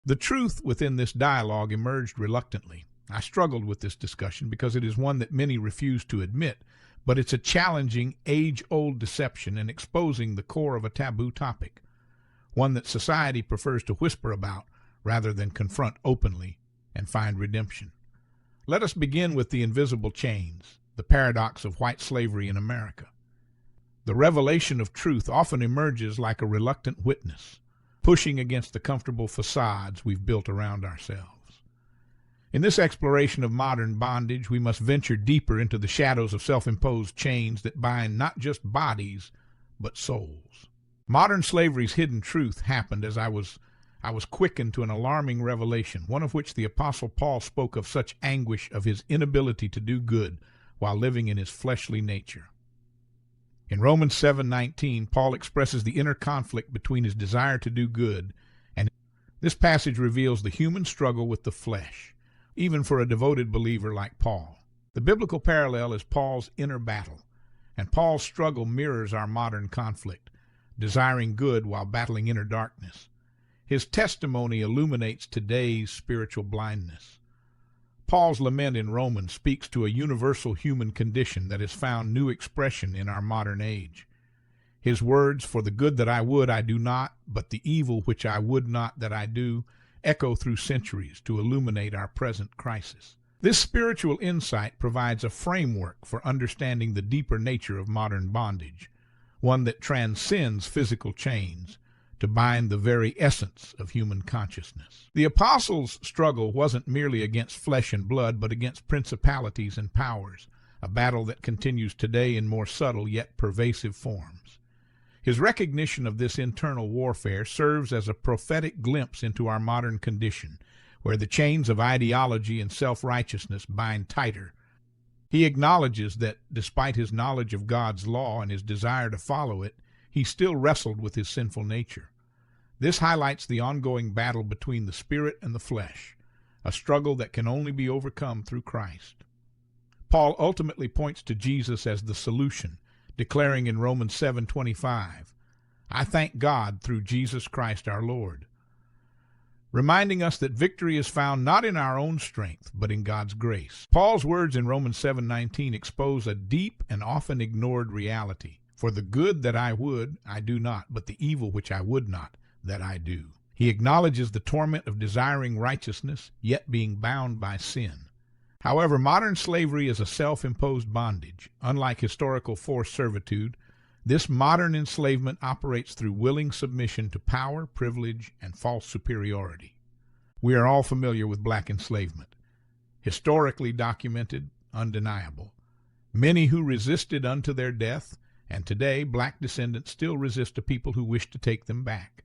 The truth within this dialogue emerged reluctantly. I struggled with this discussion because it is one that many refuse to admit, but it's a challenging, age-old deception and exposing the core of a taboo topic, one that society prefers to whisper about rather than confront openly and find redemption. Let us begin with the invisible chains, the paradox of white slavery in America. The revelation of truth often emerges like a reluctant witness, pushing against the comfortable facades we've built around ourselves. In this exploration of modern bondage, we must venture deeper into the shadows of self-imposed chains that bind not just bodies, but souls. Modern slavery's hidden truth happened as I was quickened to an alarming revelation, one of which the Apostle Paul spoke of such anguish of his inability to do good while living in his fleshly nature. In Romans 7:19, Paul expresses the inner conflict between his desire to do good, and this passage reveals the human struggle with the flesh, even for a devoted believer like Paul. The biblical parallel is Paul's inner battle, and Paul's struggle mirrors our modern conflict, desiring good while battling inner darkness. His testimony illuminates today's spiritual blindness. Paul's lament in Romans speaks to a universal human condition that has found new expression in our modern age. His words, "For the good that I would I do not, but the evil which I would not that I do," echo through centuries to illuminate our present crisis. This spiritual insight provides a framework for understanding the deeper nature of modern bondage, one that transcends physical chains to bind the very essence of human consciousness. The apostles' struggle wasn't merely against flesh and blood, but against principalities and powers, a battle that continues today in more subtle yet pervasive forms. His recognition of this internal warfare serves as a prophetic glimpse into our modern condition, where the chains of ideology and self-righteousness bind tighter. He acknowledges that, despite his knowledge of God's law and his desire to follow it, he still wrestled with his sinful nature. This highlights the ongoing battle between the spirit and the flesh, a struggle that can only be overcome through Christ. Paul ultimately points to Jesus as the solution, declaring in Romans 7:25, "I thank God through Jesus Christ our Lord," reminding us that victory is found not in our own strength, but in God's grace. Paul's words in Romans 7:19 expose a deep and often ignored reality. "For the good that I would, I do not, but the evil which I would not, that I do." He acknowledges the torment of desiring righteousness, yet being bound by sin. However, modern slavery is a self-imposed bondage. Unlike historical forced servitude, this modern enslavement operates through willing submission to power, privilege, and false superiority. We are all familiar with black enslavement. Historically documented, undeniable. Many who resisted unto their death, and today black descendants still resist a people who wish to take them back.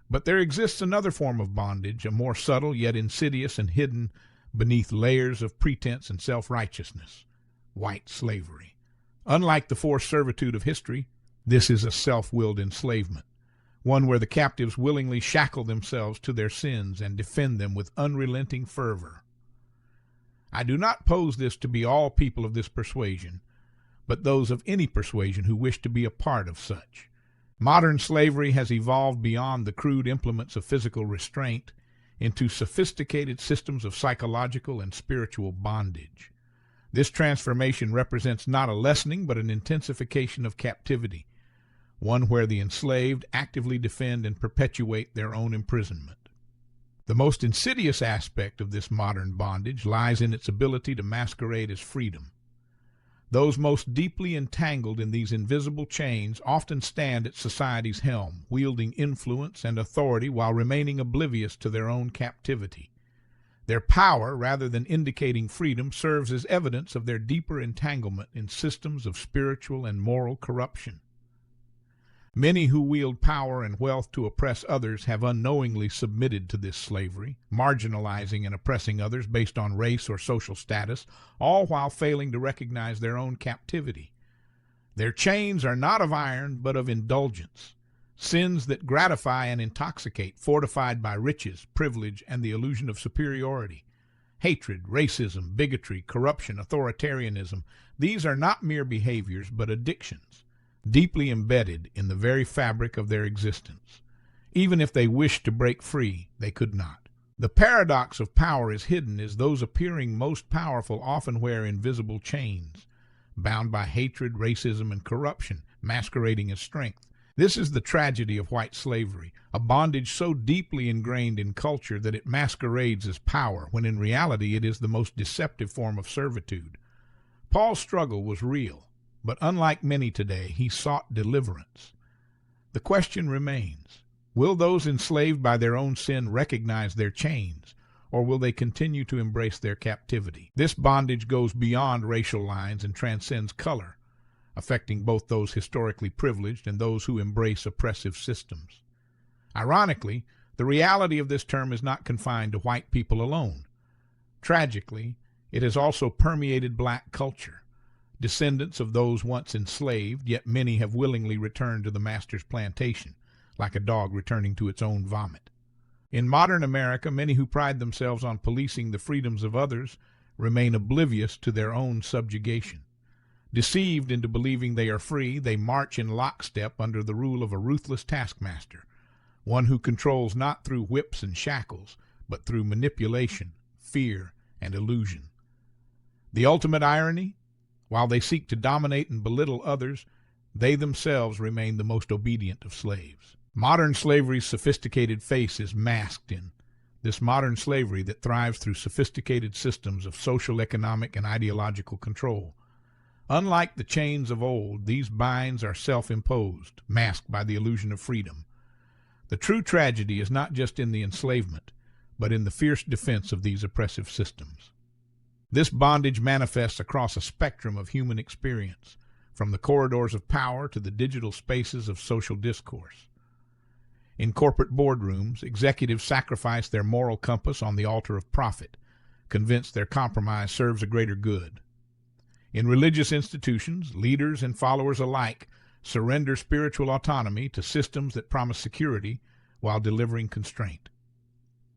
But there exists another form of bondage, a more subtle yet insidious and hidden beneath layers of pretense and self-righteousness: white slavery. Unlike the forced servitude of history, this is a self-willed enslavement, one where the captives willingly shackle themselves to their sins and defend them with unrelenting fervor. I do not pose this to be all people of this persuasion, but those of any persuasion who wish to be a part of such. Modern slavery has evolved beyond the crude implements of physical restraint into sophisticated systems of psychological and spiritual bondage. This transformation represents not a lessening but an intensification of captivity, one where the enslaved actively defend and perpetuate their own imprisonment. The most insidious aspect of this modern bondage lies in its ability to masquerade as freedom. Those most deeply entangled in these invisible chains often stand at society's helm, wielding influence and authority while remaining oblivious to their own captivity. Their power, rather than indicating freedom, serves as evidence of their deeper entanglement in systems of spiritual and moral corruption. Many who wield power and wealth to oppress others have unknowingly submitted to this slavery, marginalizing and oppressing others based on race or social status, all while failing to recognize their own captivity. Their chains are not of iron, but of indulgence, sins that gratify and intoxicate, fortified by riches, privilege, and the illusion of superiority. Hatred, racism, bigotry, corruption, authoritarianism, these are not mere behaviors, but addictions, deeply embedded in the very fabric of their existence. Even if they wished to break free, they could not. The paradox of power is hidden as those appearing most powerful often wear invisible chains, bound by hatred, racism, and corruption, masquerading as strength. This is the tragedy of white slavery, a bondage so deeply ingrained in culture that it masquerades as power, when in reality it is the most deceptive form of servitude. Paul's struggle was real, but unlike many today, he sought deliverance. The question remains, will those enslaved by their own sin recognize their chains, or will they continue to embrace their captivity? This bondage goes beyond racial lines and transcends color, affecting both those historically privileged and those who embrace oppressive systems. Ironically, the reality of this term is not confined to white people alone. Tragically, it has also permeated black culture. Descendants of those once enslaved, yet many have willingly returned to the master's plantation, like a dog returning to its own vomit. In modern America, many who pride themselves on policing the freedoms of others remain oblivious to their own subjugation. Deceived into believing they are free, they march in lockstep under the rule of a ruthless taskmaster, one who controls not through whips and shackles, but through manipulation, fear, and illusion. The ultimate irony? While they seek to dominate and belittle others, they themselves remain the most obedient of slaves. Modern slavery's sophisticated face is masked in this modern slavery that thrives through sophisticated systems of social, economic, and ideological control. Unlike the chains of old, these binds are self-imposed, masked by the illusion of freedom. The true tragedy is not just in the enslavement, but in the fierce defense of these oppressive systems. This bondage manifests across a spectrum of human experience, from the corridors of power to the digital spaces of social discourse. In corporate boardrooms, executives sacrifice their moral compass on the altar of profit, convinced their compromise serves a greater good. In religious institutions, leaders and followers alike surrender spiritual autonomy to systems that promise security while delivering constraint.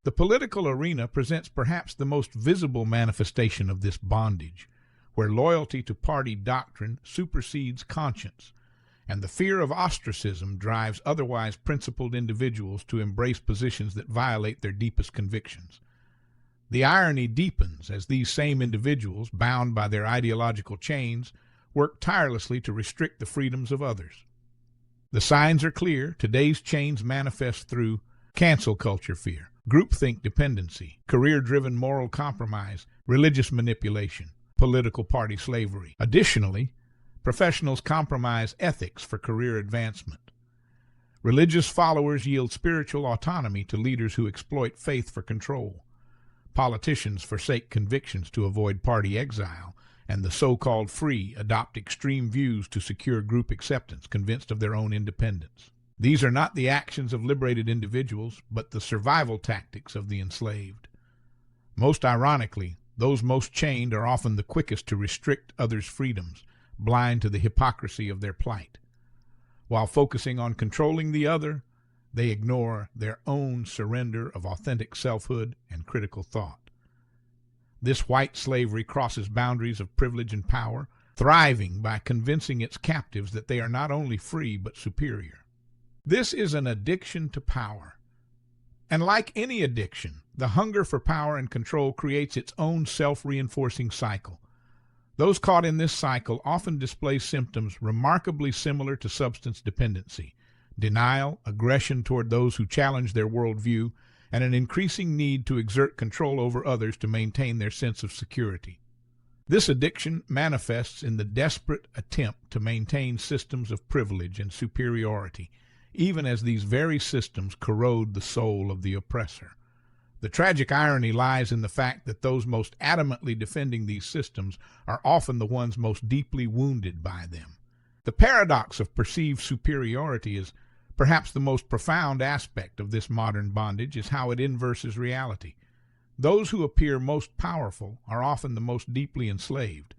The political arena presents perhaps the most visible manifestation of this bondage, where loyalty to party doctrine supersedes conscience, and the fear of ostracism drives otherwise principled individuals to embrace positions that violate their deepest convictions. The irony deepens as these same individuals, bound by their ideological chains, work tirelessly to restrict the freedoms of others. The signs are clear. Today's chains manifest through cancel culture fear, groupthink dependency, career-driven moral compromise, religious manipulation, political party slavery. Additionally, professionals compromise ethics for career advancement. Religious followers yield spiritual autonomy to leaders who exploit faith for control. Politicians forsake convictions to avoid party exile, and the so-called free adopt extreme views to secure group acceptance, convinced of their own independence. These are not the actions of liberated individuals, but the survival tactics of the enslaved. Most ironically, those most chained are often the quickest to restrict others' freedoms, blind to the hypocrisy of their plight. While focusing on controlling the other, they ignore their own surrender of authentic selfhood and critical thought. This white slavery crosses boundaries of privilege and power, thriving by convincing its captives that they are not only free but superior. This is an addiction to power. And like any addiction, the hunger for power and control creates its own self-reinforcing cycle. Those caught in this cycle often display symptoms remarkably similar to substance dependency: denial, aggression toward those who challenge their worldview, and an increasing need to exert control over others to maintain their sense of security. This addiction manifests in the desperate attempt to maintain systems of privilege and superiority, even as these very systems corrode the soul of the oppressor. The tragic irony lies in the fact that those most adamantly defending these systems are often the ones most deeply wounded by them. The paradox of perceived superiority is perhaps the most profound aspect of this modern bondage, is how it inverses reality. Those who appear most powerful are often the most deeply enslaved.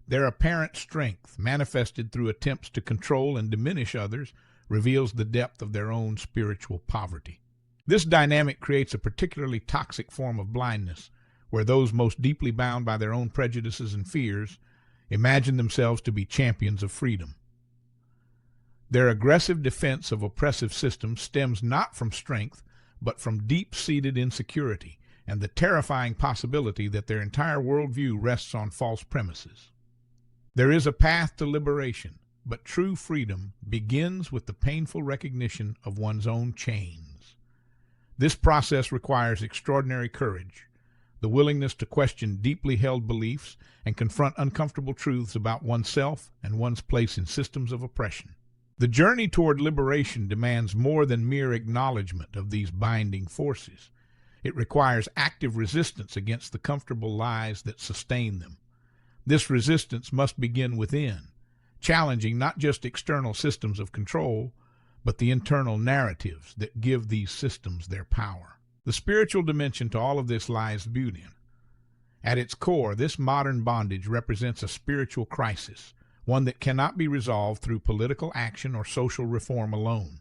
Their apparent strength, manifested through attempts to control and diminish others, reveals the depth of their own spiritual poverty. This dynamic creates a particularly toxic form of blindness, where those most deeply bound by their own prejudices and fears imagine themselves to be champions of freedom. Their aggressive defense of oppressive systems stems not from strength, but from deep-seated insecurity and the terrifying possibility that their entire worldview rests on false premises. There is a path to liberation, but true freedom begins with the painful recognition of one's own chains. This process requires extraordinary courage, the willingness to question deeply held beliefs and confront uncomfortable truths about oneself and one's place in systems of oppression. The journey toward liberation demands more than mere acknowledgement of these binding forces. It requires active resistance against the comfortable lies that sustain them. This resistance must begin within, challenging not just external systems of control, but the internal narratives that give these systems their power. The spiritual dimension to all of this lies beauty. At its core, this modern bondage represents a spiritual crisis, one that cannot be resolved through political action or social reform alone.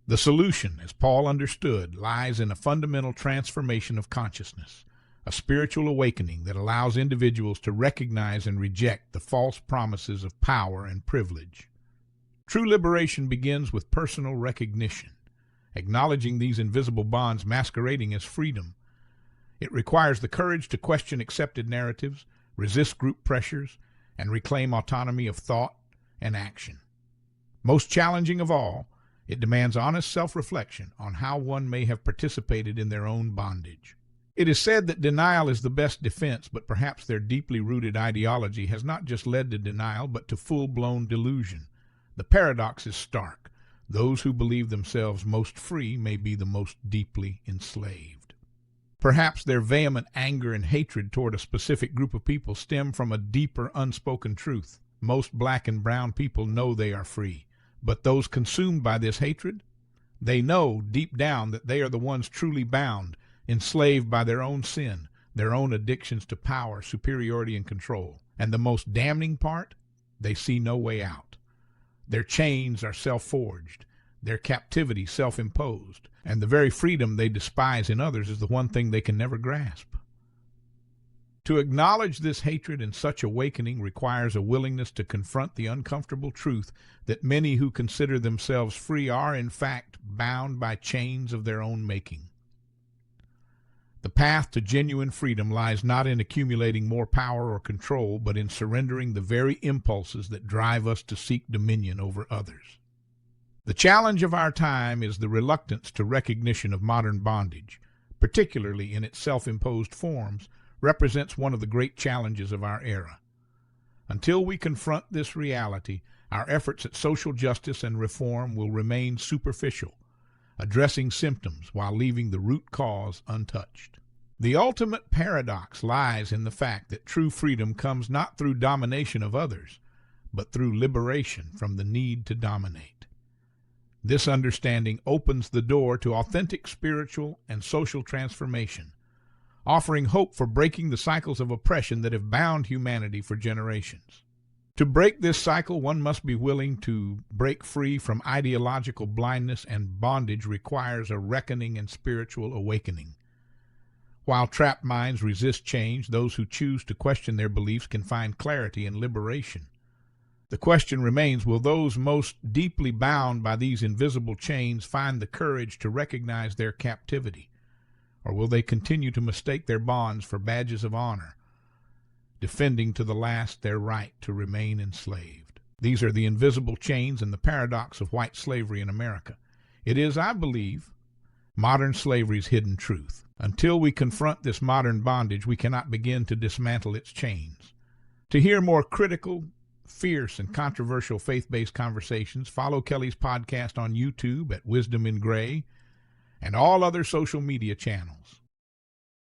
The solution, as Paul understood, lies in a fundamental transformation of consciousness, a spiritual awakening that allows individuals to recognize and reject the false promises of power and privilege. True liberation begins with personal recognition, acknowledging these invisible bonds masquerading as freedom. It requires the courage to question accepted narratives, resist group pressures, and reclaim autonomy of thought and action. Most challenging of all, it demands honest self-reflection on how one may have participated in their own bondage. It is said that denial is the best defense, but perhaps their deeply rooted ideology has not just led to denial, but to full-blown delusion. The paradox is stark. Those who believe themselves most free may be the most deeply enslaved. Perhaps their vehement anger and hatred toward a specific group of people stem from a deeper unspoken truth. Most black and brown people know they are free, but those consumed by this hatred, they know deep down that they are the ones truly bound, enslaved by their own sin, their own addictions to power, superiority, and control. And the most damning part, they see no way out. Their chains are self-forged, their captivity self-imposed, and the very freedom they despise in others is the one thing they can never grasp. To acknowledge this hatred and such awakening requires a willingness to confront the uncomfortable truth that many who consider themselves free are, in fact, bound by chains of their own making. The path to genuine freedom lies not in accumulating more power or control, but in surrendering the very impulses that drive us to seek dominion over others. The challenge of our time is the reluctance to recognition of modern bondage, particularly in its self-imposed forms, represents one of the great challenges of our era. Until we confront this reality, our efforts at social justice and reform will remain superficial, addressing symptoms while leaving the root cause untouched. The ultimate paradox lies in the fact that true freedom comes not through domination of others, but through liberation from the need to dominate. This understanding opens the door to authentic spiritual and social transformation, offering hope for breaking the cycles of oppression that have bound humanity for generations. To break this cycle, one must be willing to break free from ideological blindness, and bondage requires a reckoning and spiritual awakening. While trapped minds resist change, those who choose to question their beliefs can find clarity and liberation. The question remains, will those most deeply bound by these invisible chains find the courage to recognize their captivity? Or will they continue to mistake their bonds for badges of honor, defending to the last their right to remain enslaved? These are the invisible chains and the paradox of white slavery in America. It is, I believe, modern slavery's hidden truth. Until we confront this modern bondage, we cannot begin to dismantle its chains. To hear more critical, fierce, and controversial faith-based conversations, follow Kelly's podcast on YouTube at Wisdom in Gray and all other social media channels.